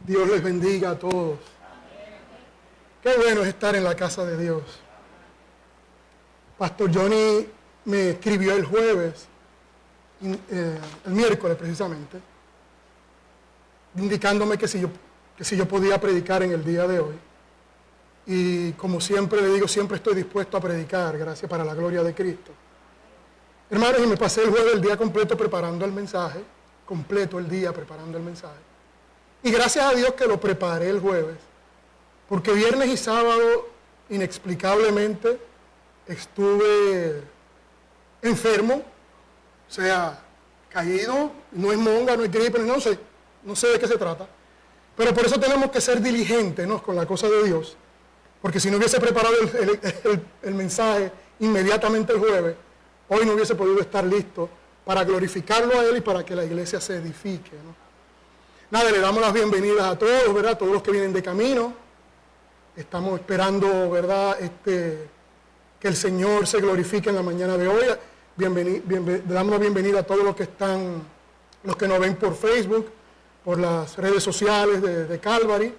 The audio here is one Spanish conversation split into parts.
Dios les bendiga a todos. Qué bueno es estar en la casa de Dios. Pastor Johnny me escribió el jueves, el miércoles precisamente, indicándome que si yo podía predicar en el día de hoy. Y como siempre le digo, siempre estoy dispuesto a predicar, gracias, para la gloria de Cristo. Hermanos, y me pasé el jueves el día completo preparando el mensaje, completo el día preparando el mensaje. Y gracias a Dios que lo preparé el jueves, porque viernes y sábado, inexplicablemente, estuve enfermo, o sea, caído, no es monga, no es gripe, no sé de qué se trata. Pero por eso tenemos que ser diligentes, ¿no?, con la cosa de Dios, porque si no hubiese preparado el mensaje inmediatamente el jueves, hoy no hubiese podido estar listo para glorificarlo a Él y para que la iglesia se edifique, ¿no? Nada, le damos las bienvenidas a todos, ¿verdad? Todos los que vienen de camino. Estamos esperando, ¿verdad?, que el Señor se glorifique en la mañana de hoy. Le damos la bienvenida a todos los que nos ven por Facebook, por las redes sociales de Calvary.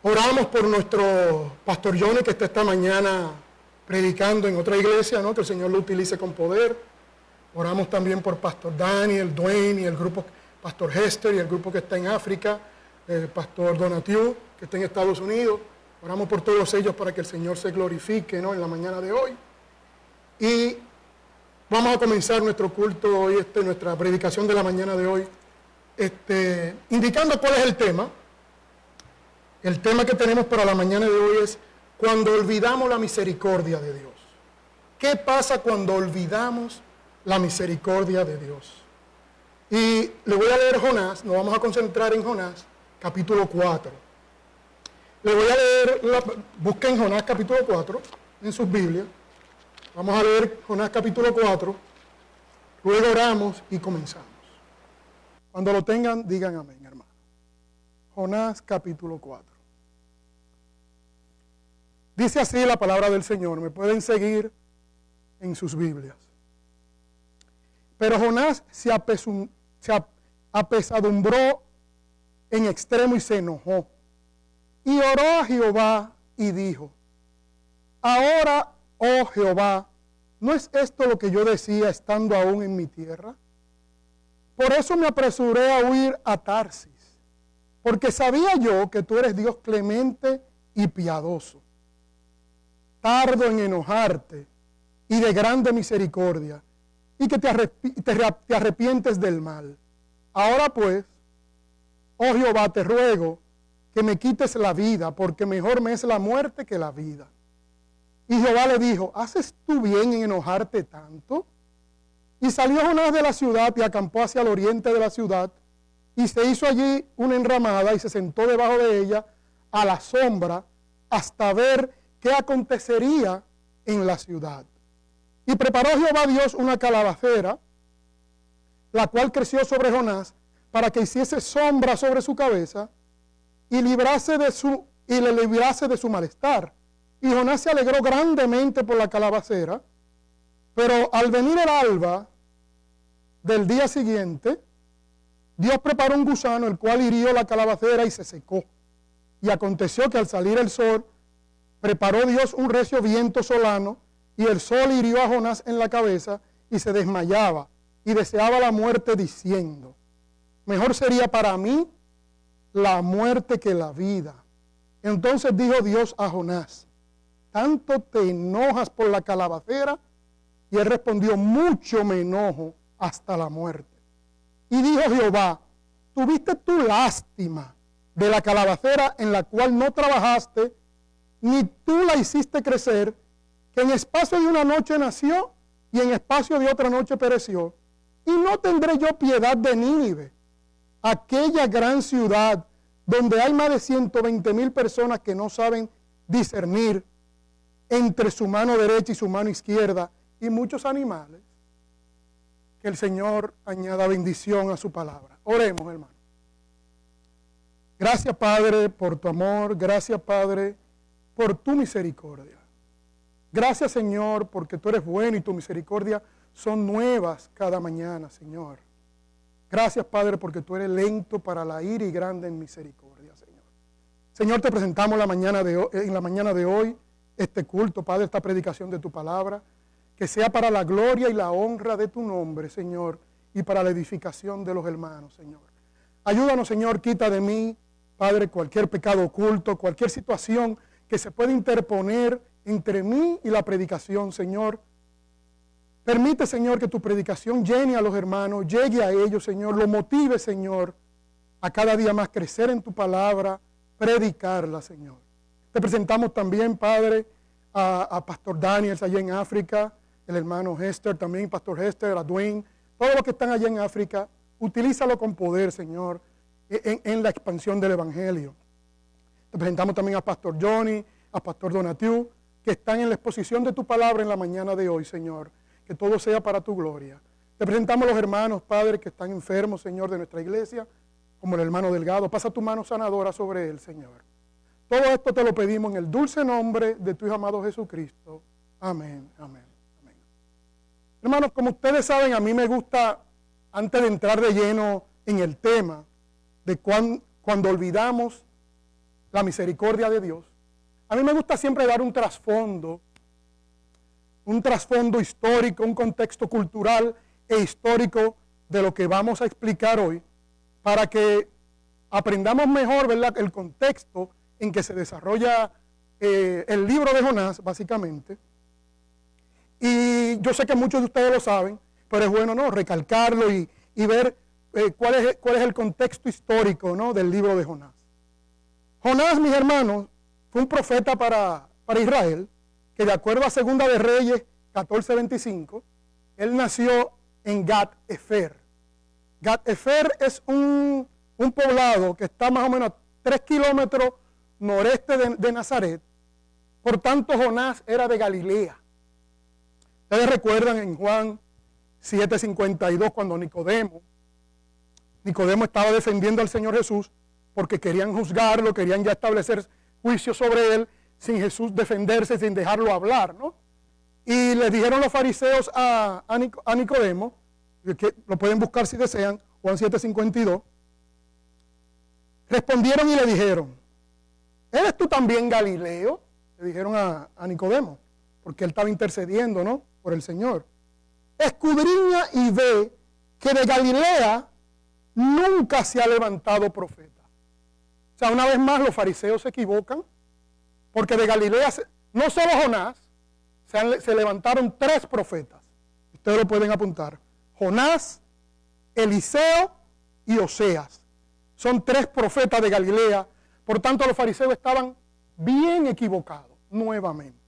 Oramos por nuestro Pastor Johnny, que está esta mañana predicando en otra iglesia, ¿no?, que el Señor lo utilice con poder. Oramos también por Pastor Daniel, Dwayne y el grupo Pastor Hester y el grupo que está en África, el Pastor Donatiu, que está en Estados Unidos. Oramos por todos ellos para que el Señor se glorifique, ¿no?, en la mañana de hoy. Y vamos a comenzar nuestro culto hoy, nuestra predicación de la mañana de hoy, indicando cuál es el tema. El tema que tenemos para la mañana de hoy es cuando olvidamos la misericordia de Dios. ¿Qué pasa cuando olvidamos la misericordia de Dios? Y le voy a leer Jonás, nos vamos a concentrar en Jonás, capítulo 4. Le voy a leer, busquen Jonás capítulo 4 en sus Biblias. Vamos a leer Jonás capítulo 4, luego oramos y comenzamos. Cuando lo tengan, digan amén, hermano. Jonás capítulo 4. Dice así la palabra del Señor, me pueden seguir en sus Biblias. Pero Jonás se apesadumbró en extremo y se enojó. Y oró a Jehová y dijo: ahora, oh Jehová, ¿no es esto lo que yo decía estando aún en mi tierra? Por eso me apresuré a huir a Tarsis, porque sabía yo que tú eres Dios clemente y piadoso, tardo en enojarte y de grande misericordia, y que te arrepientes del mal. Ahora pues, oh Jehová, te ruego que me quites la vida, porque mejor me es la muerte que la vida. Y Jehová le dijo: ¿haces tú bien en enojarte tanto? Y salió Jonás de la ciudad y acampó hacia el oriente de la ciudad, y se hizo allí una enramada y se sentó debajo de ella a la sombra hasta ver qué acontecería en la ciudad. Y preparó Jehová Dios una calabacera, la cual creció sobre Jonás, para que hiciese sombra sobre su cabeza y le librase de su malestar. Y Jonás se alegró grandemente por la calabacera, pero al venir el alba del día siguiente, Dios preparó un gusano, el cual hirió la calabacera y se secó. Y aconteció que al salir el sol, preparó Dios un recio viento solano, y el sol hirió a Jonás en la cabeza, y se desmayaba, y deseaba la muerte, diciendo: mejor sería para mí la muerte que la vida. Entonces dijo Dios a Jonás: ¿tanto te enojas por la calabacera? Y él respondió: mucho me enojo hasta la muerte. Y dijo Jehová: ¿tuviste tú lástima de la calabacera en la cual no trabajaste, ni tú la hiciste crecer, que en espacio de una noche nació y en espacio de otra noche pereció? Y no tendré yo piedad de Nínive, aquella gran ciudad donde hay más de 120,000 personas que no saben discernir entre su mano derecha y su mano izquierda, y muchos animales. Que el Señor añada bendición a su palabra. Oremos, hermano. Gracias, Padre, por tu amor. Gracias, Padre, por tu misericordia. Gracias, Señor, porque tú eres bueno y tu misericordia son nuevas cada mañana, Señor. Gracias, Padre, porque tú eres lento para la ira y grande en misericordia, Señor. Señor, te presentamos en la mañana de hoy este culto, Padre, esta predicación de tu palabra, que sea para la gloria y la honra de tu nombre, Señor, y para la edificación de los hermanos, Señor. Ayúdanos, Señor, quita de mí, Padre, cualquier pecado oculto, cualquier situación que se pueda interponer entre mí y la predicación, Señor. Permite, Señor, que tu predicación llene a los hermanos, llegue a ellos, Señor, lo motive, Señor, a cada día más crecer en tu palabra, predicarla, Señor. Te presentamos también, Padre, a Pastor Daniel allá en África, el hermano Hester también, Pastor Hester, a Dwayne, todos los que están allá en África, utilízalo con poder, Señor, en la expansión del Evangelio. Te presentamos también a Pastor Johnny, a Pastor Donatiu, que están en la exposición de tu palabra en la mañana de hoy, Señor. Que todo sea para tu gloria. Te presentamos a los hermanos, Padre, que están enfermos, Señor, de nuestra iglesia, como el hermano Delgado. Pasa tu mano sanadora sobre él, Señor. Todo esto te lo pedimos en el dulce nombre de tu Hijo amado Jesucristo. Amén, amén, amén. Hermanos, como ustedes saben, a mí me gusta, antes de entrar de lleno en el tema, de cuando olvidamos la misericordia de Dios, a mí me gusta siempre dar un trasfondo histórico, un contexto cultural e histórico de lo que vamos a explicar hoy, para que aprendamos mejor, ¿verdad?, el contexto en que se desarrolla el libro de Jonás, básicamente. Y yo sé que muchos de ustedes lo saben, pero es bueno, ¿no?, recalcarlo y ver cuál es el contexto histórico, ¿no?, del libro de Jonás. Jonás, mis hermanos, fue un profeta para Israel, que de acuerdo a Segunda de Reyes 14:25, él nació en Gat-Efer. Gat-Efer es un poblado que está más o menos a 3 kilómetros noreste de Nazaret. Por tanto, Jonás era de Galilea. Ustedes recuerdan en Juan 7:52, cuando Nicodemo estaba defendiendo al Señor Jesús porque querían juzgarlo, querían ya establecer juicio sobre él, sin Jesús defenderse, sin dejarlo hablar, ¿no? Y le dijeron los fariseos a Nicodemo, que lo pueden buscar si desean, Juan 7:52, respondieron y le dijeron, ¿eres tú también Galileo? Le dijeron a Nicodemo, porque él estaba intercediendo, ¿no?, por el Señor. Escudriña y ve que de Galilea nunca se ha levantado profeta. O sea, una vez más los fariseos se equivocan, porque de Galilea, no solo Jonás, se levantaron 3 profetas. Ustedes lo pueden apuntar. Jonás, Eliseo y Oseas. Son 3 profetas de Galilea. Por tanto, los fariseos estaban bien equivocados, nuevamente.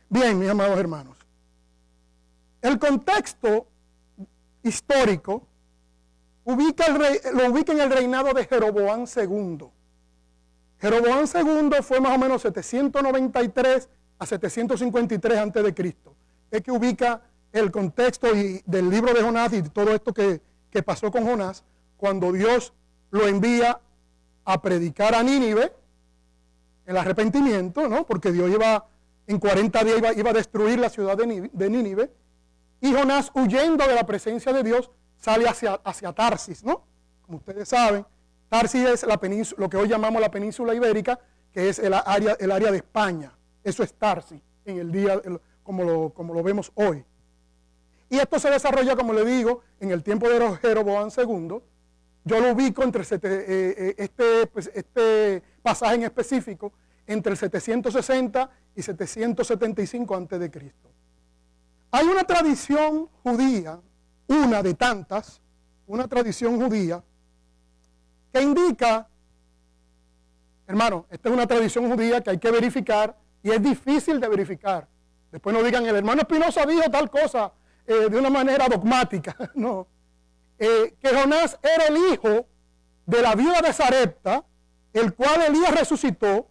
Bien, mis amados hermanos. El contexto histórico lo ubica en el reinado de Jeroboam II. Jeroboam II fue más o menos 793 a 753 a.C. Es que ubica el contexto del libro de Jonás y todo esto que pasó con Jonás, cuando Dios lo envía a predicar a Nínive, el arrepentimiento, ¿no?, porque Dios en 40 días iba a destruir la ciudad de Nínive, y Jonás, huyendo de la presencia de Dios, sale hacia Tarsis, ¿no? Como ustedes saben, Tarsis es lo que hoy llamamos la península ibérica, que es el área de España. Eso es Tarsis, en el día, como lo vemos hoy. Y esto se desarrolla, como le digo, en el tiempo de Jeroboam II. Yo lo ubico entre este pasaje en específico, entre el 760 y 775 a.C. Hay una tradición judía, una de tantas, una tradición judía, que indica, hermano, esta es una tradición judía que hay que verificar y es difícil de verificar. Después no digan, el hermano Espinosa dijo tal cosa de una manera dogmática. No. Que Jonás era el hijo de la viuda de Sarepta, el cual Elías resucitó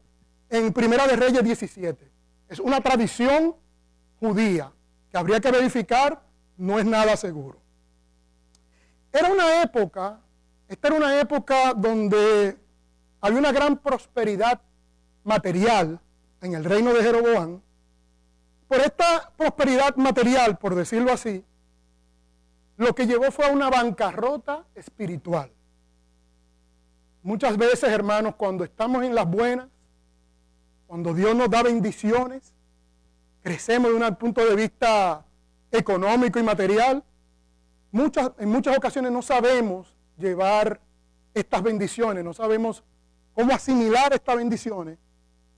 en Primera de Reyes 17. Es una tradición judía que habría que verificar, no es nada seguro. Esta era una época donde había una gran prosperidad material en el reino de Jeroboam. Por esta prosperidad material, por decirlo así, lo que llevó fue a una bancarrota espiritual. Muchas veces, hermanos, cuando estamos en las buenas, cuando Dios nos da bendiciones, crecemos de un punto de vista económico y material, en muchas ocasiones no sabemos llevar estas bendiciones, no sabemos cómo asimilar estas bendiciones,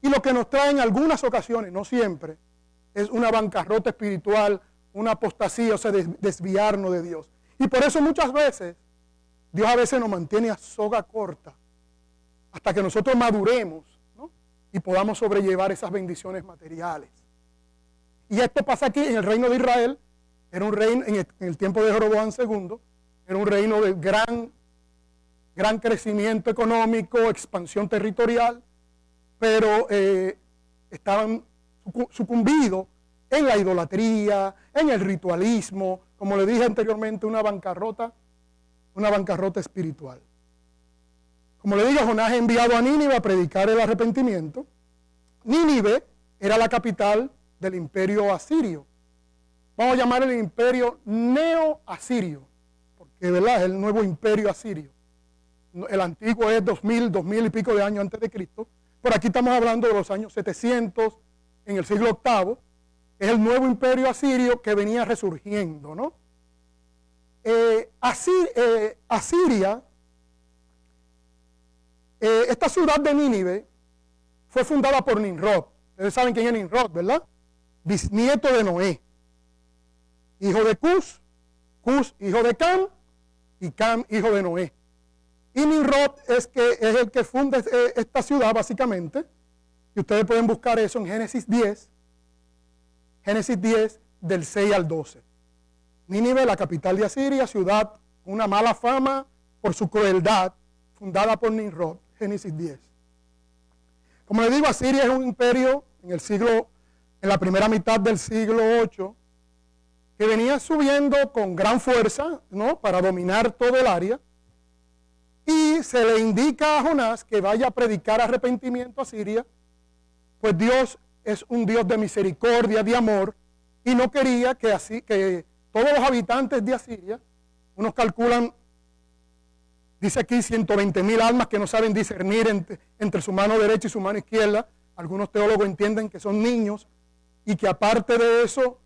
y lo que nos trae en algunas ocasiones, no siempre, es una bancarrota espiritual, una apostasía, o sea, desviarnos de Dios. Y por eso muchas veces, Dios a veces nos mantiene a soga corta, hasta que nosotros maduremos, ¿no? Y podamos sobrellevar esas bendiciones materiales. Y esto pasa aquí en el reino de Israel. Era un reino, en el tiempo de Jeroboam II, era un reino de gran crecimiento económico, expansión territorial, pero estaban sucumbidos en la idolatría, en el ritualismo, como le dije anteriormente, una bancarrota espiritual. Como le dije, Jonás es enviado a Nínive a predicar el arrepentimiento. Nínive era la capital del imperio asirio. Vamos a llamar el imperio neo-asirio, porque ¿verdad? Es el nuevo imperio asirio. El antiguo es 2000 y pico de años antes de Cristo. Por aquí estamos hablando de los años 700, en el siglo VIII. Es el nuevo imperio asirio que venía resurgiendo, ¿no? Asiria, esta ciudad de Nínive, fue fundada por Nimrod. Ustedes saben quién es Nimrod, ¿verdad? Bisnieto de Noé. Hijo de Cus, hijo de Cam, y Cam, hijo de Noé. Y Nimrod es el que funda esta ciudad, básicamente. Y ustedes pueden buscar eso en Génesis 10, del 6 al 12. Nínive, la capital de Asiria, ciudad con una mala fama por su crueldad, fundada por Nimrod, Génesis 10. Como les digo, Asiria es un imperio en la primera mitad del siglo VIII, que venía subiendo con gran fuerza, ¿no?, para dominar todo el área. Y se le indica a Jonás que vaya a predicar arrepentimiento a Asiria, pues Dios es un Dios de misericordia, de amor, y no quería que todos los habitantes de Asiria, unos calculan, dice aquí 120,000 almas que no saben discernir entre su mano derecha y su mano izquierda. Algunos teólogos entienden que son niños, y que aparte de eso,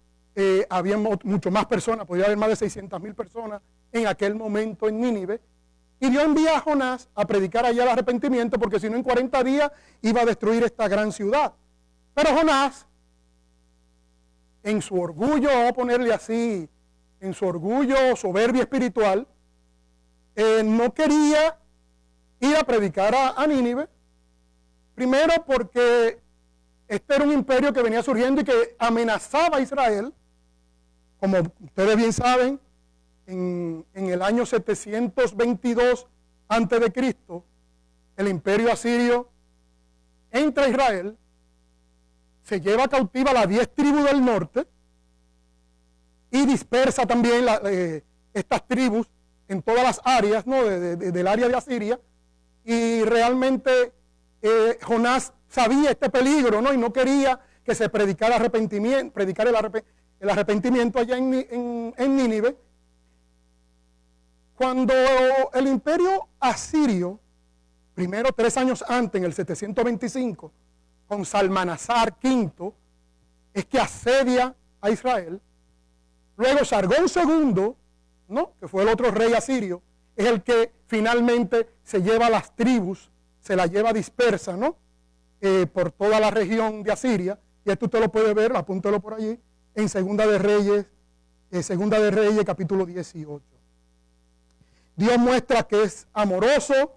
había mucho más personas, podría haber más de 600,000 personas en aquel momento en Nínive. Y Dios envía a Jonás a predicar allá el arrepentimiento, porque si no en 40 días iba a destruir esta gran ciudad. Pero Jonás, en su orgullo, vamos a ponerle así, en su orgullo, soberbia espiritual, no quería ir a predicar a Nínive. Primero porque este era un imperio que venía surgiendo y que amenazaba a Israel. Como ustedes bien saben, en el año 722 a.C., el imperio asirio entra a Israel, se lleva cautiva las 10 tribus del norte y dispersa también estas tribus en todas las áreas, ¿no?, del área de Asiria. Y realmente Jonás sabía este peligro, ¿no?, y no quería que se predicara el arrepentimiento allá en Nínive. Cuando el imperio asirio, primero 3 años antes, en el 725, con Salmanasar V, es que asedia a Israel. Luego Sargón II, ¿no?, que fue el otro rey asirio, es el que finalmente se lleva las tribus, se las lleva dispersa, ¿no?, por toda la región de Asiria. Y esto usted lo puede ver, apúntelo por allí, en Segunda de Reyes capítulo 18. Dios muestra que es amoroso,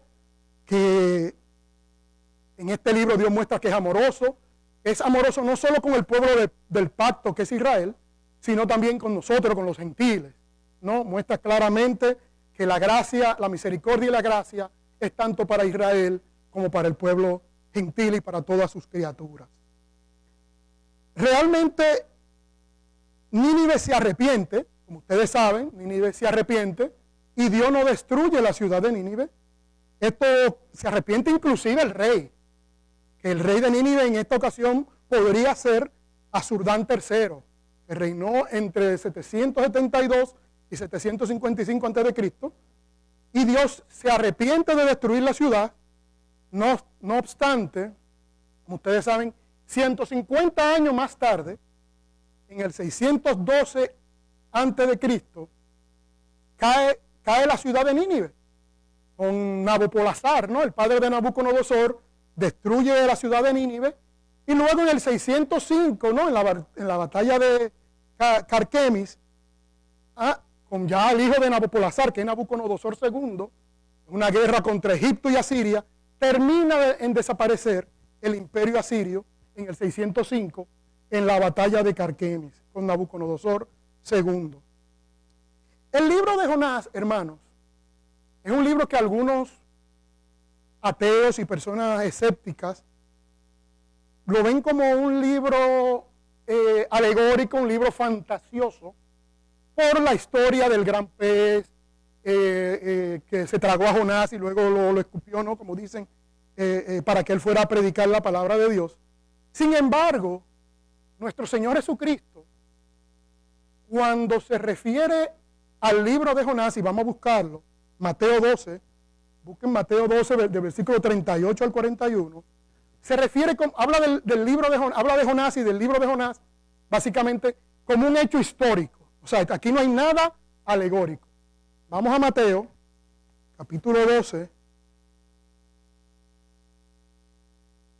que en este libro Dios muestra que es amoroso no solo con el pueblo del pacto que es Israel, sino también con nosotros, con los gentiles, ¿no? Muestra claramente que la gracia, la misericordia y la gracia es tanto para Israel como para el pueblo gentil y para todas sus criaturas. Realmente Nínive se arrepiente, como ustedes saben, Nínive se arrepiente y Dios no destruye la ciudad de Nínive. Esto se arrepiente inclusive el rey, que el rey de Nínive en esta ocasión podría ser Asurdán III, que reinó entre 772 y 755 a.C., y Dios se arrepiente de destruir la ciudad. No obstante, como ustedes saben, 150 años más tarde, en el 612 a.C., cae la ciudad de Nínive, con Nabopolassar, ¿no? El padre de Nabucodonosor, destruye la ciudad de Nínive, y luego en el 605, ¿no? en la batalla de Carquemis, con ya el hijo de Nabopolassar, que es Nabucodonosor II, una guerra contra Egipto y Asiria, termina en desaparecer el imperio asirio en el 605, en la batalla de Carquemis, con Nabucodonosor II. El libro de Jonás, hermanos, es un libro que algunos ateos y personas escépticas lo ven como un libro alegórico, un libro fantasioso, por la historia del gran pez que se tragó a Jonás y luego lo escupió, ¿no? Como dicen, para que él fuera a predicar la palabra de Dios. Sin embargo, nuestro Señor Jesucristo, cuando se refiere al libro de Jonás, y vamos a buscarlo, Mateo 12, busquen Mateo 12, del versículo 38 al 41, se refiere, habla del libro de Jonás, habla de Jonás y del libro de Jonás, básicamente como un hecho histórico. O sea, aquí no hay nada alegórico. Vamos a Mateo, capítulo 12.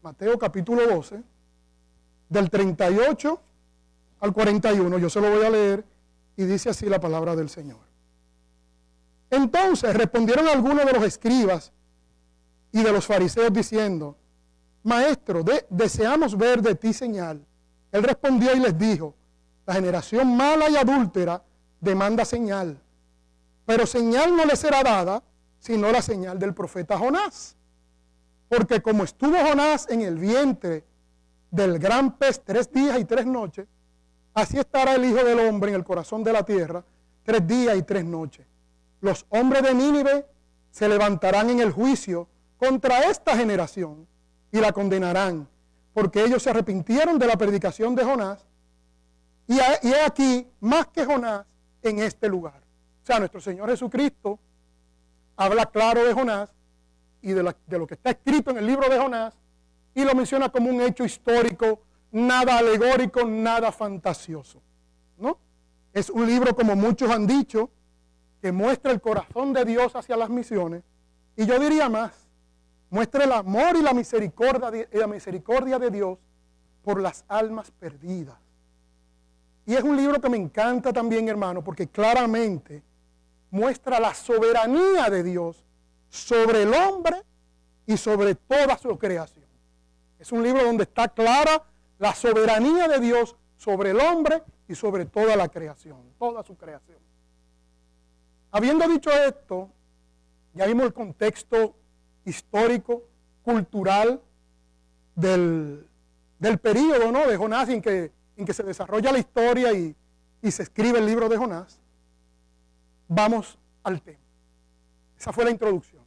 Mateo capítulo 12, del 38 al 41. Yo se lo voy a leer y dice así la palabra del Señor. Entonces respondieron algunos de los escribas y de los fariseos diciendo: Maestro, deseamos ver de ti señal. Él respondió y les dijo: la generación mala y adúltera demanda señal, pero señal no le será dada, sino la señal del profeta Jonás. Porque como estuvo Jonás en el vientre del gran pez 3 días y 3 noches, así estará el Hijo del Hombre en el corazón de la tierra 3 días y 3 noches. Los hombres de Nínive se levantarán en el juicio contra esta generación y la condenarán, porque ellos se arrepintieron de la predicación de Jonás, y he aquí más que Jonás en este lugar. O sea, nuestro Señor Jesucristo habla claro de Jonás y de lo que está escrito en el libro de Jonás, y lo menciona como un hecho histórico, nada alegórico, nada fantasioso, ¿no? Es un libro, como muchos han dicho, que muestra el corazón de Dios hacia las misiones, y yo diría más, muestra el amor y la misericordia de Dios por las almas perdidas. Y es un libro que me encanta también, hermano, porque claramente muestra la soberanía de Dios sobre el hombre y sobre toda su creación. Es un libro donde está clara la soberanía de Dios sobre el hombre y sobre toda la creación, toda su creación. Habiendo dicho esto, ya vimos el contexto histórico, cultural del período, ¿no?, de Jonás, en que se desarrolla la historia y se escribe el libro de Jonás. Vamos al tema. Esa fue la introducción.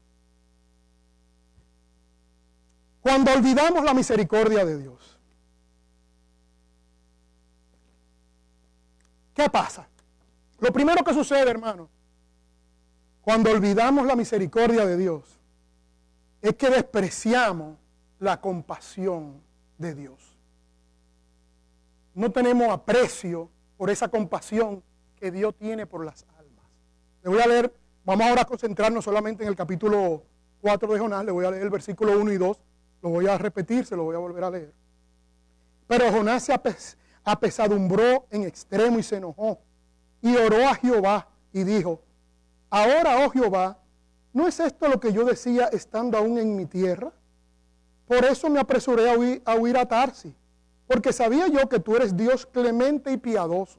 Cuando olvidamos la misericordia de Dios, ¿qué pasa? Lo primero que sucede, hermano, cuando olvidamos la misericordia de Dios, es que despreciamos la compasión de Dios. No tenemos aprecio por esa compasión que Dios tiene por las almas. Le voy a leer, vamos ahora a concentrarnos solamente en el capítulo 4 de Jonás. Le voy a leer el versículo 1 y 2, lo voy a repetir, se lo voy a volver a leer. Pero Jonás se apesadumbró en extremo y se enojó, y oró a Jehová y dijo: ahora, oh Jehová, ¿no es esto lo que yo decía estando aún en mi tierra? Por eso me apresuré a huir a Tarsis, porque sabía yo que tú eres Dios clemente y piadoso,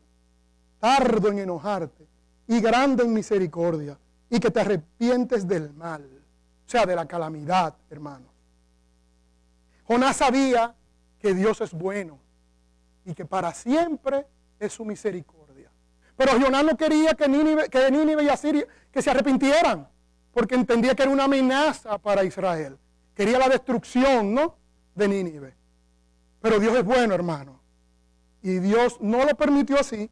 tardo en enojarte y grande en misericordia, y que te arrepientes del mal, o sea, de la calamidad, hermanos. Jonás sabía que Dios es bueno y que para siempre es su misericordia. Pero Jonás no quería que Nínive y Asiria que se arrepintieran, porque entendía que era una amenaza para Israel. Quería la destrucción, ¿no?, de Nínive. Pero Dios es bueno, hermano. Y Dios no lo permitió así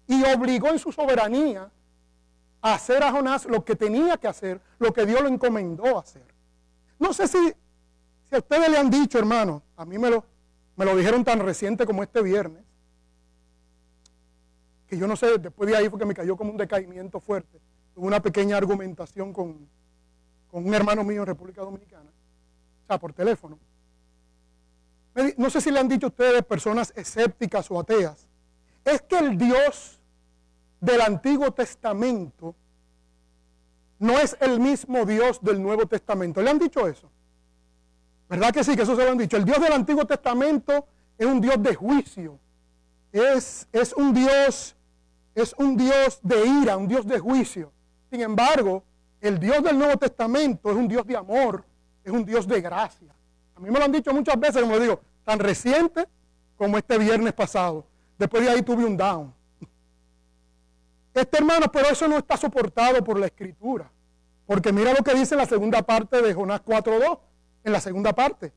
y obligó en su soberanía a hacer a Jonás lo que tenía que hacer, lo que Dios lo encomendó a hacer. No sé si a ustedes le han dicho, hermano, a mí me lo dijeron tan reciente como este viernes, que yo no sé, después de ahí fue que me cayó como un decaimiento fuerte. Tuve una pequeña argumentación con un hermano mío en República Dominicana, o sea, por teléfono. No sé si le han dicho a ustedes, personas escépticas o ateas, es que el Dios del Antiguo Testamento no es el mismo Dios del Nuevo Testamento. ¿Le han dicho eso? ¿Verdad que sí? Que eso se lo han dicho. El Dios del Antiguo Testamento es un Dios de juicio. Es un Dios de ira, un Dios de juicio. Sin embargo, el Dios del Nuevo Testamento es un Dios de amor, es un Dios de gracia. A mí me lo han dicho muchas veces, como digo, tan reciente como este viernes pasado. Después de ahí tuve un down. Hermano, pero eso no está soportado por la Escritura. Porque mira lo que dice en la segunda parte de Jonás 4:2, en la segunda parte.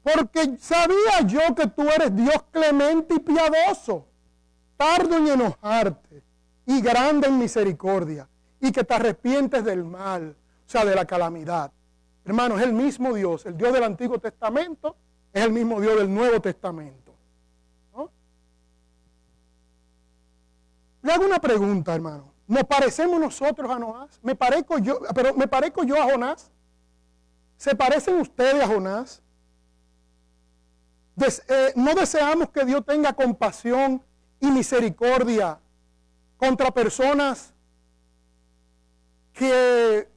Porque sabía yo que tú eres Dios clemente y piadoso, tardo en enojarte y grande en misericordia, y que te arrepientes del mal, o sea, de la calamidad. Hermano, es el mismo Dios, el Dios del Antiguo Testamento es el mismo Dios del Nuevo Testamento. ¿No? Le hago una pregunta, hermano. ¿Nos parecemos nosotros a Jonás? ¿Me parezco yo a Jonás? ¿Se parecen ustedes a Jonás? ¿No deseamos que Dios tenga compasión y misericordia contra personas que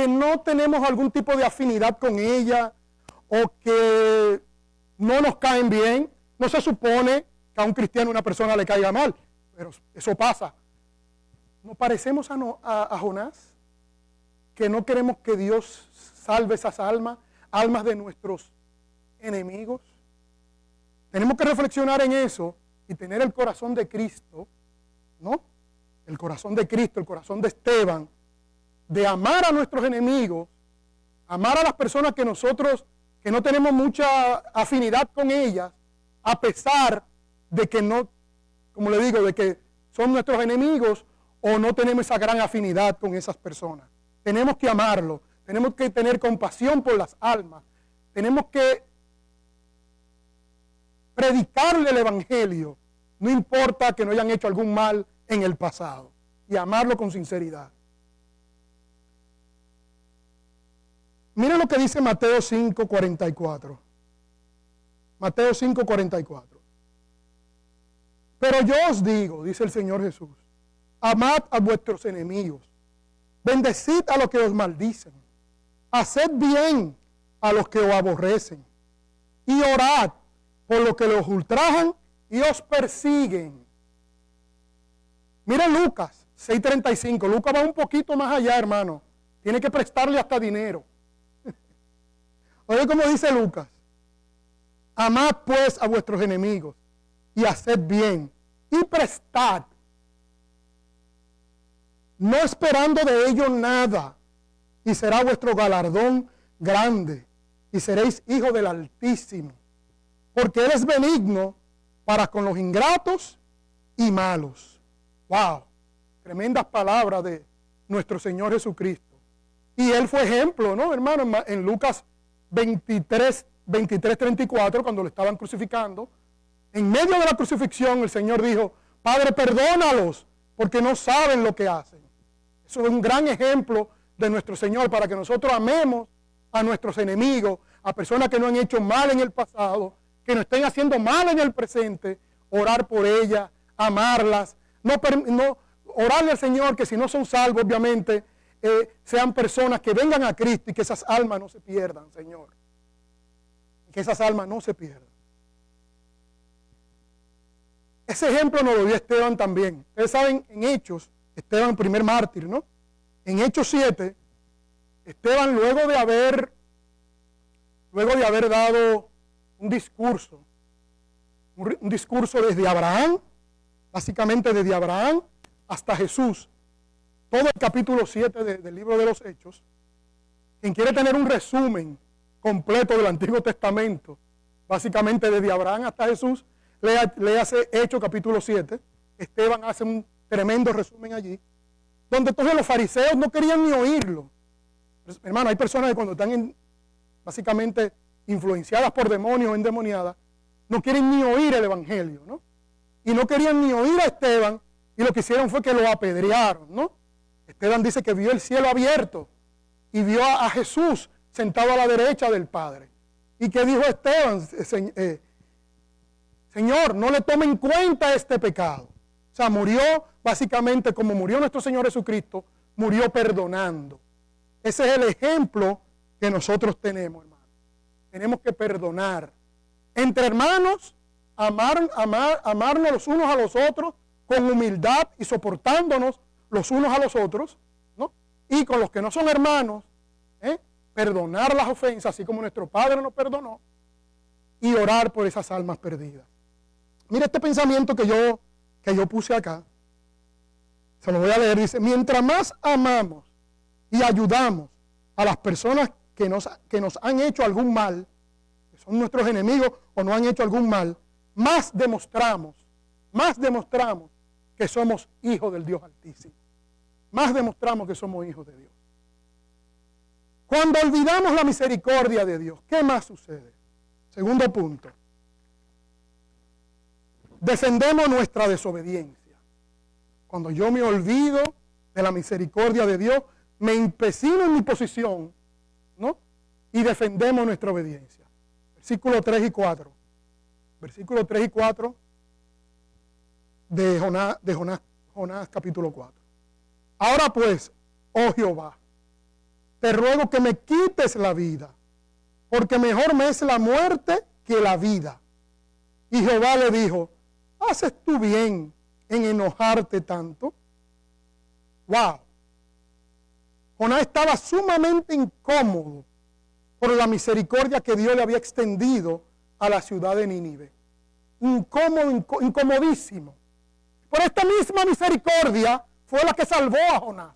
no tenemos algún tipo de afinidad con ella o que no nos caen bien? No se supone que a un cristiano una persona le caiga mal, pero eso pasa. ¿Nos parecemos a Jonás? Que no queremos que Dios salve esas almas de nuestros enemigos. Tenemos que reflexionar en eso y tener el corazón de Cristo, ¿no? El corazón de Cristo, el corazón de Esteban, de amar a nuestros enemigos, amar a las personas que no tenemos mucha afinidad con ellas, a pesar de que no, como le digo, de que son nuestros enemigos o no tenemos esa gran afinidad con esas personas. Tenemos que amarlo, tenemos que tener compasión por las almas, tenemos que predicarle el Evangelio, no importa que no hayan hecho algún mal en el pasado, y amarlo con sinceridad. Miren lo que dice Mateo 5:44. Mateo 5:44. Pero yo os digo, dice el Señor Jesús, amad a vuestros enemigos, bendecid a los que os maldicen, haced bien a los que os aborrecen, y orad por los que los ultrajan y os persiguen. Miren Lucas 6:35. Lucas va un poquito más allá, hermano. Tiene que prestarle hasta dinero. Oye cómo dice Lucas. Amad pues a vuestros enemigos y haced bien y prestad, no esperando de ellos nada, y será vuestro galardón grande, y seréis hijos del Altísimo, porque Él es benigno para con los ingratos y malos. ¡Wow! Tremendas palabras de nuestro Señor Jesucristo. Y Él fue ejemplo, ¿no, hermano? En Lucas 23:34, cuando lo estaban crucificando, en medio de la crucifixión, el Señor dijo, Padre, perdónalos, porque no saben lo que hacen. Eso es un gran ejemplo de nuestro Señor, para que nosotros amemos a nuestros enemigos, a personas que no han hecho mal en el pasado, que nos estén haciendo mal en el presente, orar por ellas, amarlas, orarle al Señor que si no son salvos, obviamente, sean personas que vengan a Cristo y que esas almas no se pierdan, Señor. Que esas almas no se pierdan. Ese ejemplo nos lo dio Esteban también. Ustedes saben, en Hechos, Esteban, primer mártir, ¿no? En Hechos 7, Esteban, luego de haber dado un discurso desde Abraham, básicamente desde Abraham hasta Jesús, todo el capítulo 7 del libro de los Hechos. Quien quiere tener un resumen completo del Antiguo Testamento, básicamente desde Abraham hasta Jesús, léase Hechos capítulo 7. Esteban hace tremendo resumen allí, donde entonces los fariseos no querían ni oírlo. Pero, hermano, hay personas que cuando están básicamente influenciadas por demonios o endemoniadas, no quieren ni oír el evangelio, ¿no? Y no querían ni oír a Esteban, y lo que hicieron fue que lo apedrearon, ¿no? Esteban dice que vio el cielo abierto y vio a Jesús sentado a la derecha del Padre. ¿Y qué dijo Esteban? Señor, no le tome en cuenta este pecado. O sea, murió básicamente como murió nuestro Señor Jesucristo, murió perdonando. Ese es el ejemplo que nosotros tenemos, hermano. Tenemos que perdonar. Entre hermanos, amarnos los unos a los otros con humildad y soportándonos los unos a los otros, ¿no? Y con los que no son hermanos, perdonar las ofensas, así como nuestro Padre nos perdonó, y orar por esas almas perdidas. Mira este pensamiento que yo puse acá. Se lo voy a leer. Dice, mientras más amamos y ayudamos a las personas que nos han hecho algún mal, que son nuestros enemigos o nos han hecho algún mal, más demostramos que somos hijos del Dios Altísimo. Más demostramos que somos hijos de Dios. Cuando olvidamos la misericordia de Dios, ¿qué más sucede? Segundo punto. Defendemos nuestra desobediencia. Cuando yo me olvido de la misericordia de Dios, me empecino en mi posición, ¿no? Y defendemos nuestra obediencia. Versículos 3 y 4. Versículos 3 y 4 de Jonás capítulo 4. Ahora pues, oh Jehová, te ruego que me quites la vida, porque mejor me es la muerte que la vida. Y Jehová le dijo, ¿haces tú bien en enojarte tanto? ¡Wow! Jonás estaba sumamente incómodo por la misericordia que Dios le había extendido a la ciudad de Nínive. Incómodo, incomodísimo. Por esta misma misericordia fue la que salvó a Jonás.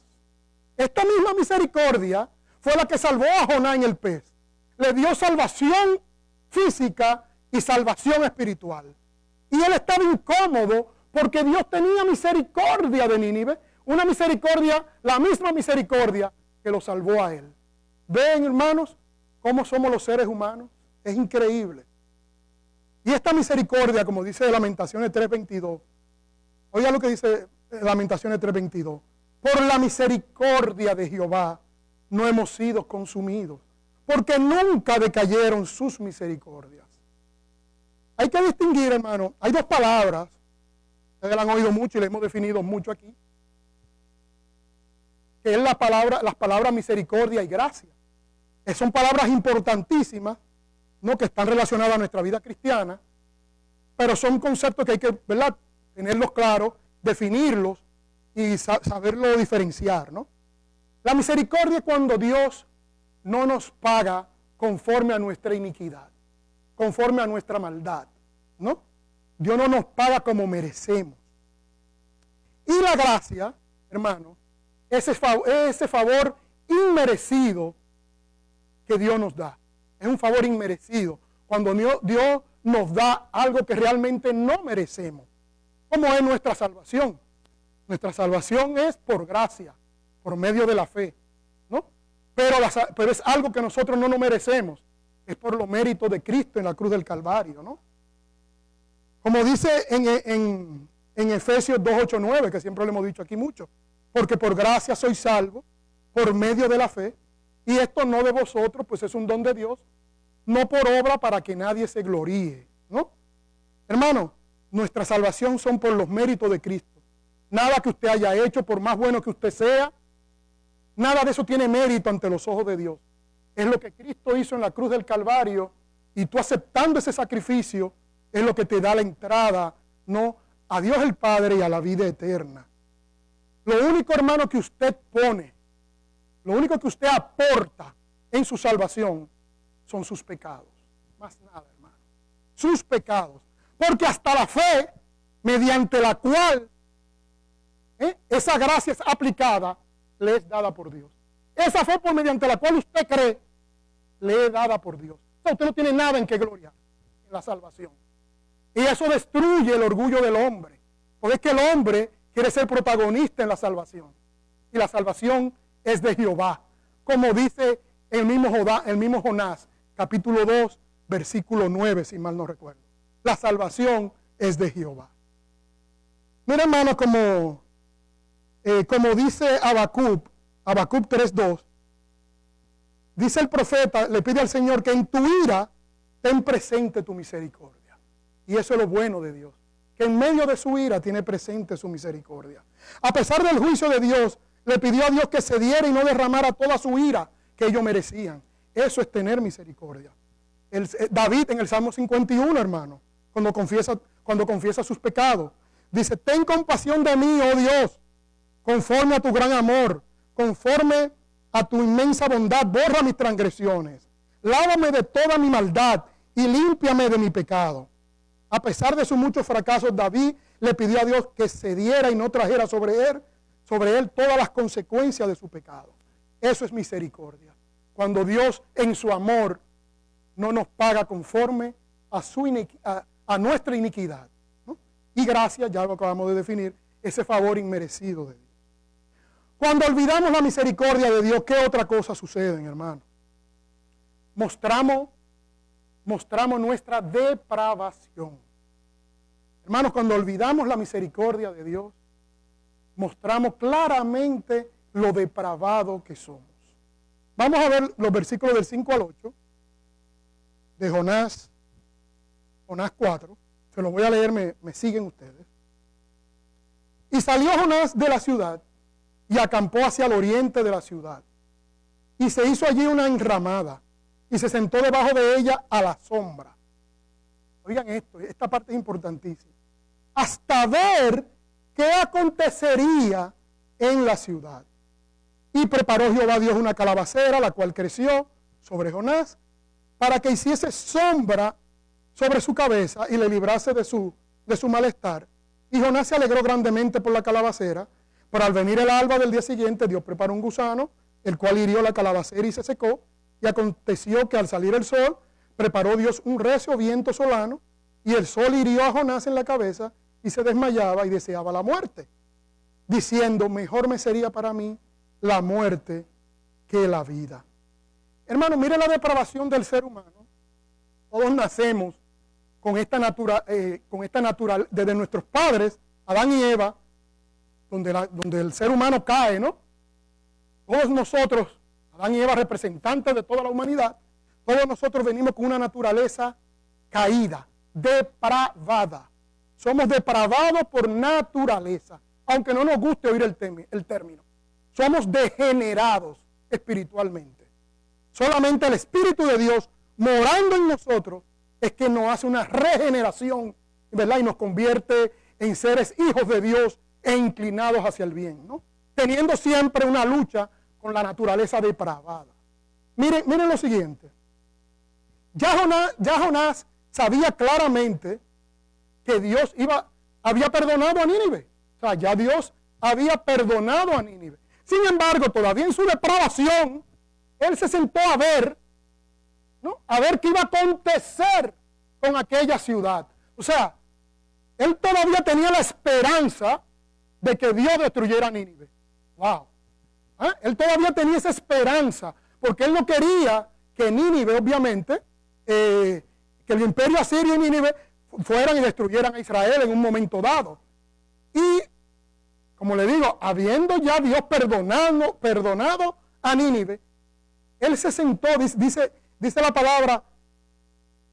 Esta misma misericordia fue la que salvó a Jonás en el pez. Le dio salvación física y salvación espiritual. Y él estaba incómodo porque Dios tenía misericordia de Nínive, una misericordia, la misma misericordia que lo salvó a él. ¿Ven, hermanos, cómo somos los seres humanos? Es increíble. Y esta misericordia, como dice Lamentaciones 3:22, oiga lo que dice Lamentaciones 3:22, por la misericordia de Jehová no hemos sido consumidos, porque nunca decayeron sus misericordias. Hay que distinguir, hermano, hay dos palabras, ustedes la han oído mucho y la hemos definido mucho aquí, que es las palabras misericordia y gracia. Son palabras importantísimas, ¿no?, que están relacionadas a nuestra vida cristiana, pero son conceptos que hay que, ¿verdad?, tenerlos claros, definirlos y saberlo diferenciar, ¿no? La misericordia es cuando Dios no nos paga conforme a nuestra iniquidad, conforme a nuestra maldad, ¿no? Dios no nos paga como merecemos. Y la gracia, hermano, ese favor inmerecido que Dios nos da. Es un favor inmerecido. Cuando Dios nos da algo que realmente no merecemos. ¿Cómo es nuestra salvación? Nuestra salvación es por gracia, por medio de la fe, ¿no? Pero es algo que nosotros no nos merecemos. Es por los méritos de Cristo en la cruz del Calvario, ¿no? Como dice en Efesios 2:8-9, que siempre lo hemos dicho aquí mucho, porque por gracia soy salvo, por medio de la fe, y esto no de vosotros, pues es un don de Dios, no por obra para que nadie se gloríe, ¿no? Hermano, nuestra salvación son por los méritos de Cristo. Nada que usted haya hecho, por más bueno que usted sea, nada de eso tiene mérito ante los ojos de Dios. Es lo que Cristo hizo en la cruz del Calvario, y tú aceptando ese sacrificio es lo que te da la entrada, ¿no?, a Dios el Padre y a la vida eterna. Lo único, hermano, que usted pone, lo único que usted aporta en su salvación son sus pecados. Más nada, hermano. Sus pecados. Porque hasta la fe, mediante la cual esa gracia es aplicada, le es dada por Dios. Esa fe por mediante la cual usted cree, le es dada por Dios. Entonces, usted no tiene nada en que gloriar en la salvación. Y eso destruye el orgullo del hombre. Porque es que el hombre quiere ser protagonista en la salvación. Y la salvación es de Jehová. Como dice el mismo Jonás, capítulo 2, versículo 9, si mal no recuerdo. La salvación es de Jehová. Mira, hermano, como dice Habacuc 3:2, dice el profeta, le pide al Señor que en tu ira ten presente tu misericordia. Y eso es lo bueno de Dios, que en medio de su ira tiene presente su misericordia. A pesar del juicio de Dios, le pidió a Dios que se diera y no derramara toda su ira que ellos merecían. Eso es tener misericordia. David en el Salmo 51, hermano, cuando confiesa sus pecados, dice: ten compasión de mí, oh Dios, conforme a tu gran amor, conforme a tu inmensa bondad, borra mis transgresiones, lávame de toda mi maldad y límpiame de mi pecado. A pesar de sus muchos fracasos, David le pidió a Dios que se diera y no trajera sobre él todas las consecuencias de su pecado. Eso es misericordia. Cuando Dios en su amor no nos paga conforme a nuestra iniquidad, ¿no? Y gracias, ya lo acabamos de definir, ese favor inmerecido de Dios. Cuando olvidamos la misericordia de Dios, ¿qué otra cosa sucede, hermano? Mostramos nuestra depravación. Hermanos, cuando olvidamos la misericordia de Dios, mostramos claramente lo depravado que somos. Vamos a ver los versículos del 5 al 8 de Jonás 4. Se los voy a leer, me siguen ustedes. Y salió Jonás de la ciudad y acampó hacia el oriente de la ciudad. Y se hizo allí una enramada y se sentó debajo de ella a la sombra. Oigan esto, esta parte es importantísima. Hasta ver qué acontecería en la ciudad. Y preparó Jehová Dios una calabacera, la cual creció sobre Jonás, para que hiciese sombra sobre su cabeza y le librase de su malestar. Y Jonás se alegró grandemente por la calabacera, pero al venir el alba del día siguiente, Dios preparó un gusano, el cual hirió la calabacera y se secó. Y aconteció que al salir el sol, preparó Dios un recio viento solano, y el sol hirió a Jonás en la cabeza, y se desmayaba y deseaba la muerte, diciendo: mejor me sería para mí la muerte que la vida. Hermano, mire la depravación del ser humano. Todos nacemos con esta natural, desde nuestros padres, Adán y Eva, donde el ser humano cae, ¿no? Todos nosotros, Adán y Eva, representantes de toda la humanidad, todos nosotros venimos con una naturaleza caída, depravada. Somos depravados por naturaleza, aunque no nos guste oír el término. Somos degenerados espiritualmente. Solamente el Espíritu de Dios morando en nosotros es que nos hace una regeneración, ¿verdad? Y nos convierte en seres hijos de Dios e inclinados hacia el bien, ¿no? Teniendo siempre una lucha con la naturaleza depravada. Miren lo siguiente. Ya Jonás sabía claramente que Dios había perdonado a Nínive. O sea, ya Dios había perdonado a Nínive. Sin embargo, todavía en su depravación, él se sentó a ver, ¿no? A ver qué iba a acontecer con aquella ciudad. O sea, él todavía tenía la esperanza de que Dios destruyera a Nínive. ¡Wow! Él todavía tenía esa esperanza, porque él no quería que Nínive, obviamente, que el imperio asirio y Nínive fueran y destruyeran a Israel en un momento dado. Y, como le digo, habiendo ya Dios perdonado a Nínive, él se sentó, dice la palabra,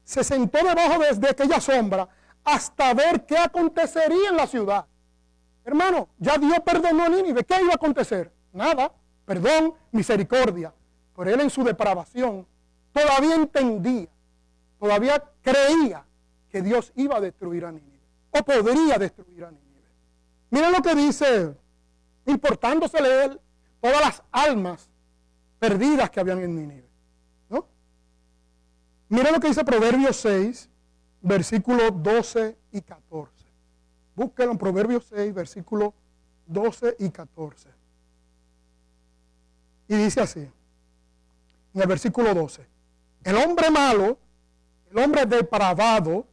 se sentó debajo de aquella sombra hasta ver qué acontecería en la ciudad. Hermano, ya Dios perdonó a Nínive. ¿Qué iba a acontecer? Nada. Perdón, misericordia. Pero él en su depravación todavía entendía, todavía creía que Dios iba a destruir a Nínive, o podría destruir a Nínive. Miren lo que dice, importándose él todas las almas perdidas que habían en Nínive, ¿no? Miren lo que dice Proverbios 6, versículos 12 y 14. Búsquenlo en Proverbios 6, versículos 12 y 14. Y dice así, en el versículo 12: el hombre malo, el hombre depravado,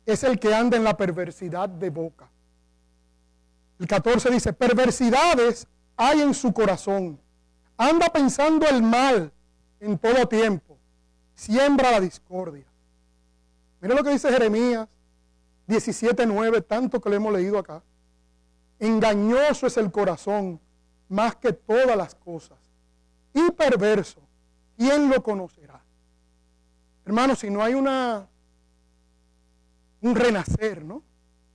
es el que anda en la perversidad de boca. El 14 dice, perversidades hay en su corazón. Anda pensando el mal en todo tiempo. Siembra la discordia. Mira lo que dice Jeremías 17:9, tanto que lo hemos leído acá. Engañoso es el corazón más que todas las cosas. Y perverso, ¿quién lo conocerá? Hermanos, si no hay un renacer, ¿no?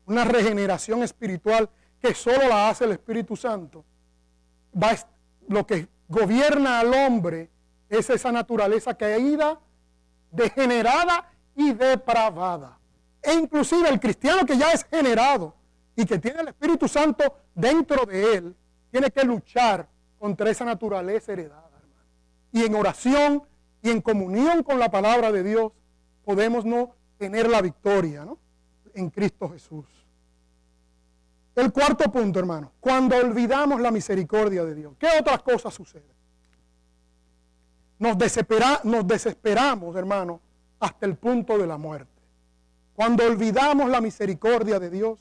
Una regeneración espiritual que solo la hace el Espíritu Santo, lo que gobierna al hombre es esa naturaleza caída, degenerada y depravada. E inclusive el cristiano que ya es generado y que tiene el Espíritu Santo dentro de él, tiene que luchar contra esa naturaleza heredada, hermano. Y en oración y en comunión con la palabra de Dios podemos no tener la victoria, ¿no? En Cristo Jesús. El cuarto punto, hermano, cuando olvidamos la misericordia de Dios, ¿qué otras cosas suceden? Nos desesperamos, hermano, hasta el punto de la muerte. Cuando olvidamos la misericordia de Dios,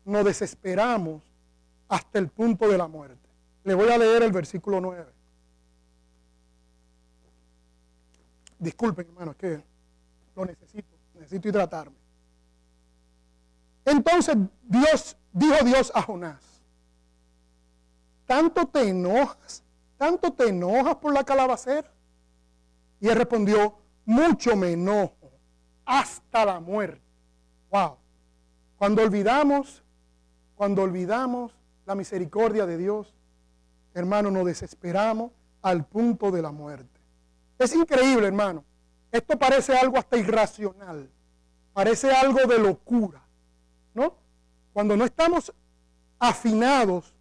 nos desesperamos hasta el punto de la muerte. Le voy a leer el versículo 9. Disculpen, hermano, es que lo necesito hidratarme. Entonces dijo Dios a Jonás, ¿tanto te enojas por la calabacera? Y él respondió, mucho me enojo, hasta la muerte. Wow. Cuando olvidamos la misericordia de Dios, hermano, nos desesperamos al punto de la muerte. Es increíble, hermano. Esto parece algo hasta irracional. Parece algo de locura, ¿no? Cuando no estamos afinados,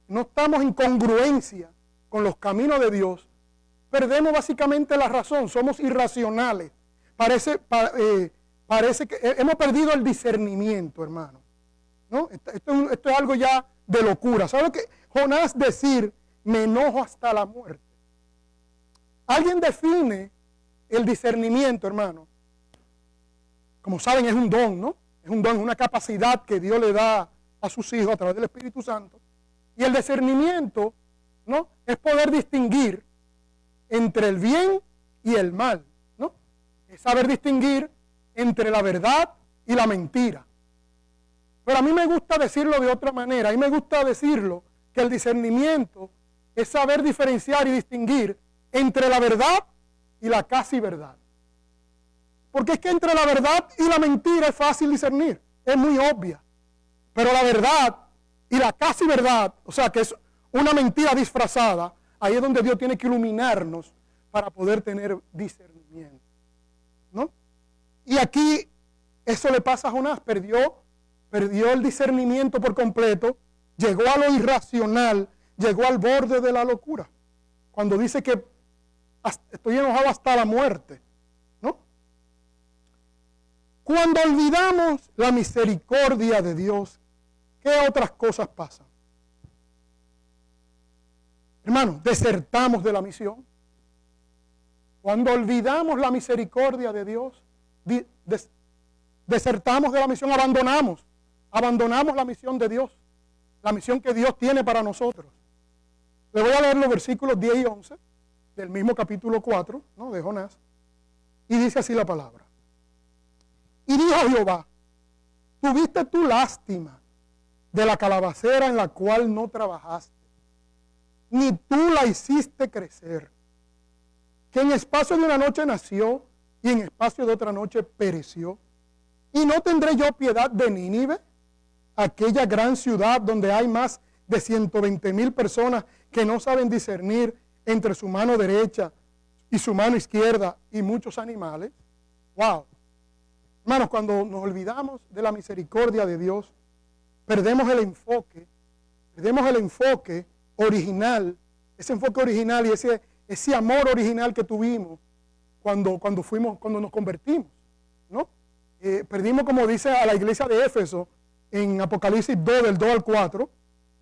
no estamos en congruencia con los caminos de Dios, perdemos básicamente la razón, somos irracionales. Parece que hemos perdido el discernimiento, hermano, ¿no? Esto es algo ya de locura. ¿Sabe lo que Jonás decir? Me enojo hasta la muerte. Alguien define el discernimiento, hermano. Como saben, es un don, ¿no? Es un don, una capacidad que Dios le da a sus hijos a través del Espíritu Santo. Y el discernimiento, ¿no? Es poder distinguir entre el bien y el mal, ¿no? Es saber distinguir entre la verdad y la mentira. Pero a mí me gusta decirlo de otra manera. A mí me gusta decirlo que el discernimiento es saber diferenciar y distinguir entre la verdad y la casi verdad. Porque es que entre la verdad y la mentira es fácil discernir, es muy obvia. Pero la verdad y la casi verdad, o sea que es una mentira disfrazada, ahí es donde Dios tiene que iluminarnos para poder tener discernimiento, ¿no? Y aquí eso le pasa a Jonás, perdió el discernimiento por completo, llegó a lo irracional, llegó al borde de la locura. Cuando dice que estoy enojado hasta la muerte, ¿no? Cuando olvidamos la misericordia de Dios, ¿qué otras cosas pasan? Hermanos, desertamos de la misión. Cuando olvidamos la misericordia de Dios, desertamos de la misión, abandonamos la misión de Dios, la misión que Dios tiene para nosotros. Le voy a leer los versículos 10 y 11 del mismo capítulo 4, ¿no? De Jonás, y dice así la palabra. Y dijo Jehová, tuviste tú lástima de la calabacera en la cual no trabajaste, ni tú la hiciste crecer, que en espacio de una noche nació y en espacio de otra noche pereció. ¿Y no tendré yo piedad de Nínive, aquella gran ciudad donde hay más de 120,000 personas que no saben discernir entre su mano derecha y su mano izquierda y muchos animales? ¡Wow! Hermanos, cuando nos olvidamos de la misericordia de Dios, perdemos el enfoque original, ese enfoque original y ese amor original que tuvimos cuando nos convertimos, ¿no? Perdimos, como dice a la iglesia de Éfeso en Apocalipsis 2, del 2 al 4,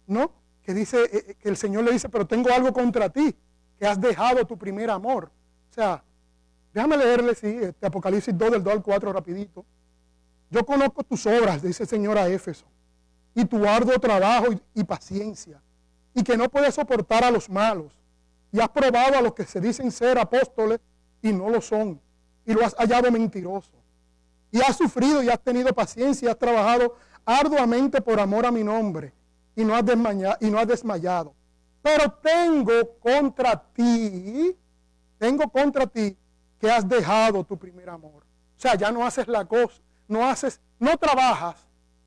¿no? Que dice, que el Señor le dice, pero tengo algo contra ti, que has dejado tu primer amor. O sea, déjame leerle, Apocalipsis 2, del 2 al 4, rapidito. Yo conozco tus obras, dice el Señor a Éfeso, y tu arduo trabajo y paciencia, y que no puedes soportar a los malos, y has probado a los que se dicen ser apóstoles y no lo son, y lo has hallado mentiroso, y has sufrido y has tenido paciencia y has trabajado arduamente por amor a mi nombre, y no has desmayado. Pero tengo contra ti que has dejado tu primer amor. O sea, ya no haces la cosa, no trabajas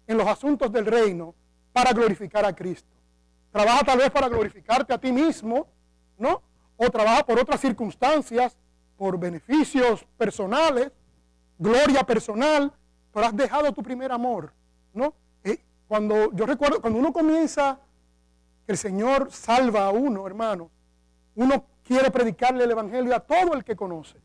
en los asuntos del reino para glorificar a Cristo. Trabaja tal vez para glorificarte a ti mismo, ¿no? O trabaja por otras circunstancias, por beneficios personales, gloria personal, pero has dejado tu primer amor, ¿no? Yo recuerdo, cuando uno comienza, que el Señor salva a uno, hermano, uno quiere predicarle el evangelio a todo el que conoce.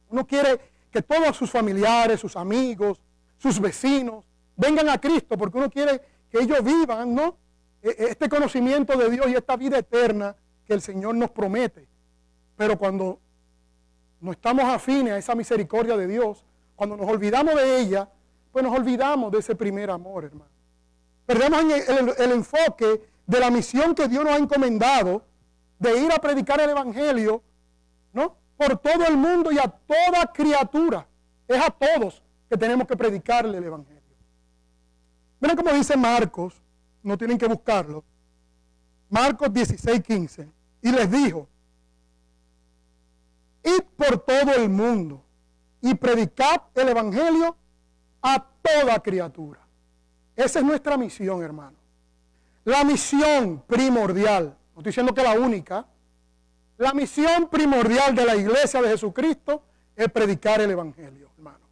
Uno quiere que todos sus familiares, sus amigos, sus vecinos vengan a Cristo, porque uno quiere que ellos vivan, ¿no?, este conocimiento de Dios y esta vida eterna que el Señor nos promete. Pero cuando no estamos afines a esa misericordia de Dios, cuando nos olvidamos de ella, pues nos olvidamos de ese primer amor, hermano. Perdemos el enfoque de la misión que Dios nos ha encomendado de ir a predicar el evangelio, ¿no?, por todo el mundo y a toda criatura. Es a todos que tenemos que predicarle el evangelio. Miren cómo dice Marcos, no tienen que buscarlo. Marcos 16:15. Y les dijo: id por todo el mundo y predicad el evangelio a toda criatura. Esa es nuestra misión, hermano. La misión primordial, no estoy diciendo que la única, la misión primordial de la iglesia de Jesucristo es predicar el evangelio, hermano.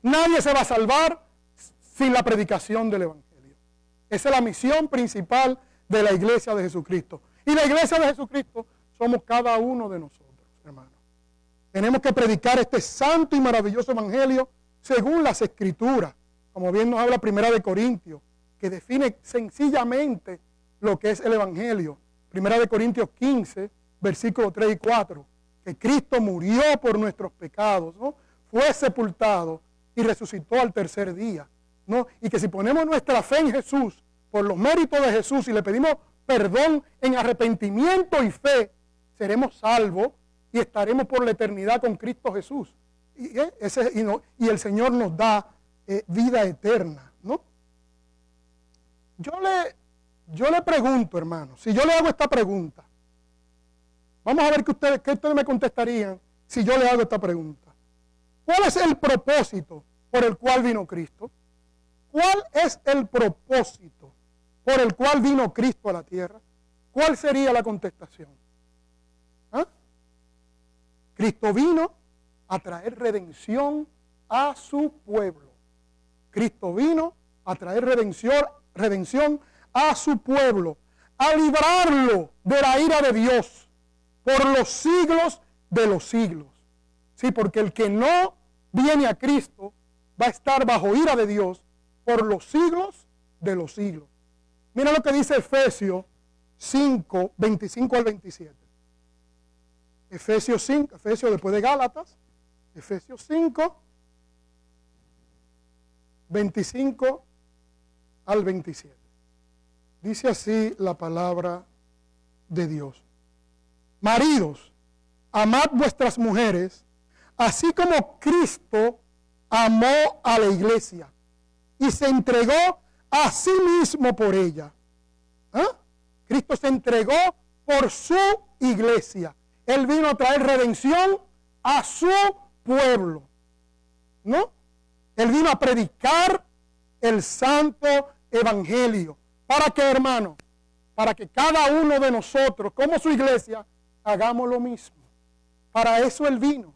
Nadie se va a salvar sin la predicación del evangelio. Esa es la misión principal de la iglesia de Jesucristo. Y la iglesia de Jesucristo somos cada uno de nosotros, hermano. Tenemos que predicar este santo y maravilloso evangelio según las Escrituras, como bien nos habla 1 Corintios, que define sencillamente lo que es el evangelio. 1 Corintios 15, versículos 3 y 4, que Cristo murió por nuestros pecados, ¿no?, fue sepultado y resucitó al tercer día, ¿no?, y que si ponemos nuestra fe en Jesús, por los méritos de Jesús, y le pedimos perdón en arrepentimiento y fe, seremos salvos y estaremos por la eternidad con Cristo Jesús. Y el Señor nos da vida eterna, ¿no? Yo le pregunto, hermano, si yo le hago esta pregunta, vamos a ver qué ustedes me contestarían si yo le hago esta pregunta. ¿Cuál es el propósito por el cual vino Cristo? ¿Cuál es el propósito por el cual vino Cristo a la tierra? ¿Cuál sería la contestación? ¿Ah? Cristo vino a traer redención a su pueblo. Cristo vino a traer redención a su pueblo, a librarlo de la ira de Dios por los siglos de los siglos. Sí, porque el que no viene a Cristo va a estar bajo ira de Dios por los siglos de los siglos. Mira lo que dice Efesios 5, 25 al 27. Efesios 5, Efesios después de Gálatas, Efesios 5, 25 al 27. Dice así la palabra de Dios. Maridos, amad vuestras mujeres, así como Cristo amó a la iglesia y se entregó a sí mismo por ella. ¿Ah? Cristo se entregó por su iglesia. Él vino a traer redención a su pueblo, ¿no? Él vino a predicar el santo evangelio. ¿Para qué, hermano? Para que cada uno de nosotros, como su iglesia, hagamos lo mismo. Para eso Él vino.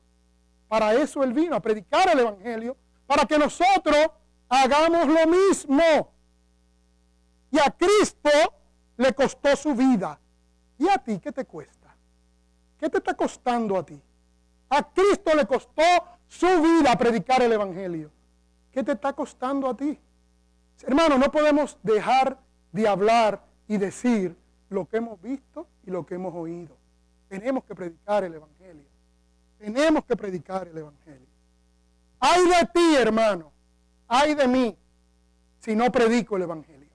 Para eso Él vino, a predicar el evangelio, para que nosotros hagamos lo mismo. Y a Cristo le costó su vida. ¿Y a ti qué te cuesta? ¿Qué te está costando a ti? A Cristo le costó su vida predicar el evangelio. ¿Qué te está costando a ti? Hermano, no podemos dejar de hablar y decir lo que hemos visto y lo que hemos oído. Tenemos que predicar el evangelio. Tenemos que predicar el evangelio. Ay de ti, hermano. Ay de mí si no predico el evangelio.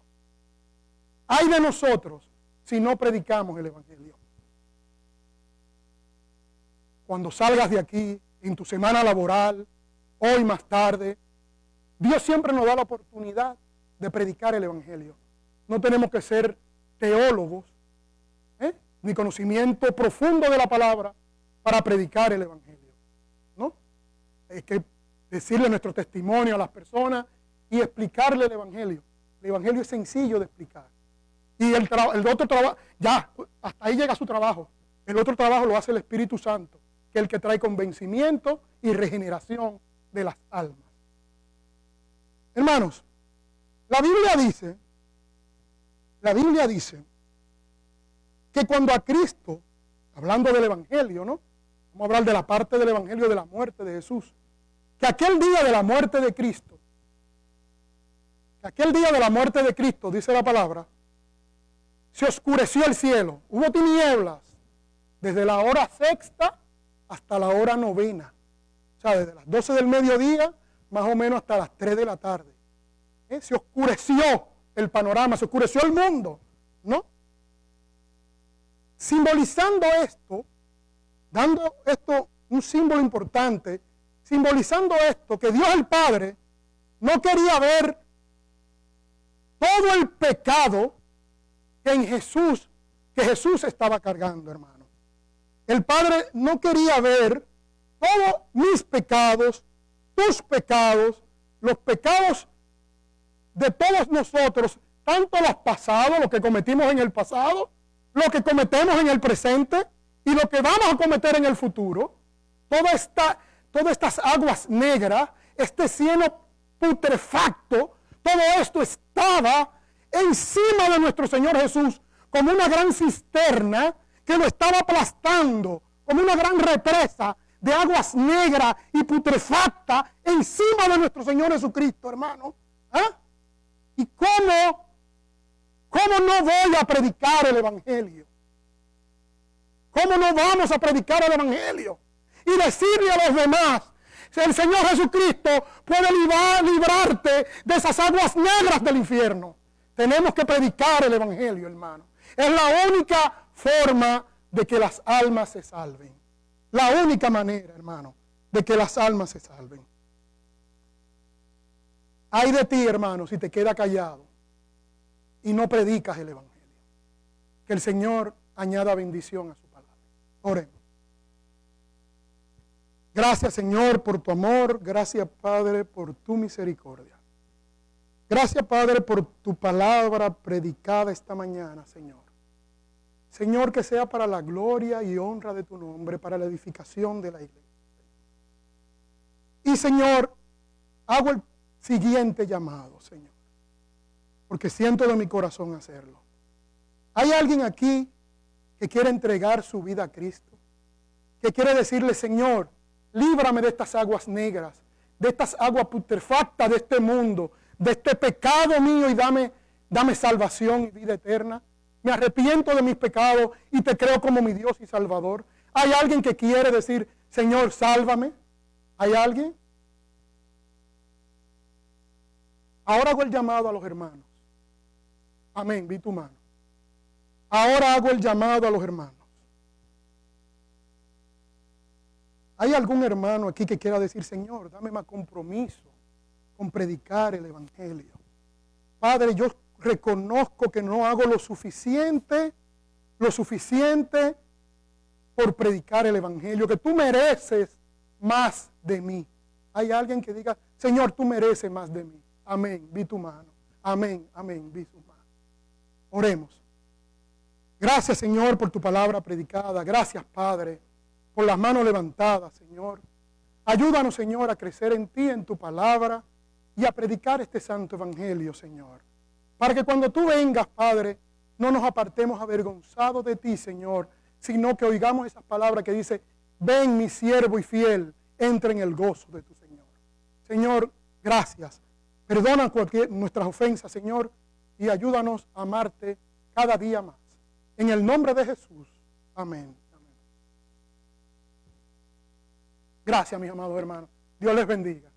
Ay de nosotros si no predicamos el Evangelio. Cuando salgas de aquí, en tu semana laboral, hoy más tarde, Dios siempre nos da la oportunidad de predicar el Evangelio. No tenemos que ser teólogos, ni conocimiento profundo de la palabra para predicar el Evangelio, ¿no? Hay que decirle nuestro testimonio a las personas y explicarle el Evangelio. El Evangelio es sencillo de explicar. Y el otro trabajo, ya, hasta ahí llega su trabajo. El otro trabajo lo hace el Espíritu Santo, que es el que trae convencimiento y regeneración de las almas. Hermanos, la Biblia dice que cuando a Cristo, hablando del Evangelio, ¿no? Vamos a hablar de la parte del Evangelio de la muerte de Jesús, que aquel día de la muerte de Cristo, dice la palabra, se oscureció el cielo, hubo tinieblas desde la hora sexta hasta la hora novena, o sea, desde las 12 del mediodía más o menos hasta las 3 de la tarde. Se oscureció el panorama, se oscureció el mundo, ¿no? Simbolizando esto, dando esto un símbolo importante, simbolizando esto, que Dios el Padre no quería ver todo el pecado que Jesús estaba cargando, hermano. El Padre no quería ver todos mis pecados, tus pecados, los pecados de todos nosotros, tanto los pasados, lo que cometimos en el pasado, lo que cometemos en el presente y lo que vamos a cometer en el futuro. Todas estas aguas negras, este cielo putrefacto, todo esto estaba encima de nuestro Señor Jesús como una gran cisterna que lo estaba aplastando, como una gran represa de aguas negras y putrefacta encima de nuestro Señor Jesucristo, hermano. ¿Y cómo no voy a predicar el Evangelio? ¿Cómo no vamos a predicar el Evangelio? Y decirle a los demás, el Señor Jesucristo puede librarte de esas aguas negras del infierno. Tenemos que predicar el Evangelio, hermano. Es la única forma de que las almas se salven. La única manera, hermano, de que las almas se salven. Ay de ti, hermano, si te quedas callado y no predicas el Evangelio. Que el Señor añada bendición a su palabra. Oremos. Gracias, Señor, por tu amor. Gracias, Padre, por tu misericordia. Gracias, Padre, por tu palabra predicada esta mañana, Señor. Señor, que sea para la gloria y honra de tu nombre, para la edificación de la iglesia. Y, Señor, hago el siguiente llamado, Señor, porque siento de mi corazón hacerlo. ¿Hay alguien aquí que quiere entregar su vida a Cristo? Que quiere decirle, Señor, líbrame de estas aguas negras, de estas aguas putrefactas de este mundo, de este pecado mío y dame salvación y vida eterna. Me arrepiento de mis pecados y te creo como mi Dios y Salvador. ¿Hay alguien que quiere decir, Señor, sálvame? ¿Hay alguien? Ahora hago el llamado a los hermanos. Amén, vi tu mano. Ahora hago el llamado a los hermanos. ¿Hay algún hermano aquí que quiera decir, Señor, dame más compromiso con predicar el Evangelio? Padre, yo reconozco que no hago lo suficiente por predicar el Evangelio, que tú mereces más de mí. ¿Hay alguien que diga, Señor, tú mereces más de mí? Amén, vi tu mano. Amén, amén, vi tu mano. Oremos. Gracias, Señor, por tu palabra predicada. Gracias, Padre, por las manos levantadas, Señor. Ayúdanos, Señor, a crecer en ti, en tu palabra, y a predicar este santo evangelio, Señor. Para que cuando tú vengas, Padre, no nos apartemos avergonzados de ti, Señor, sino que oigamos esas palabras que dice, ven mi siervo y fiel, entra en el gozo de tu Señor. Señor, gracias. Perdona nuestras ofensas, Señor, y ayúdanos a amarte cada día más. En el nombre de Jesús. Amén. Amén. Gracias, mis amados hermanos. Dios les bendiga.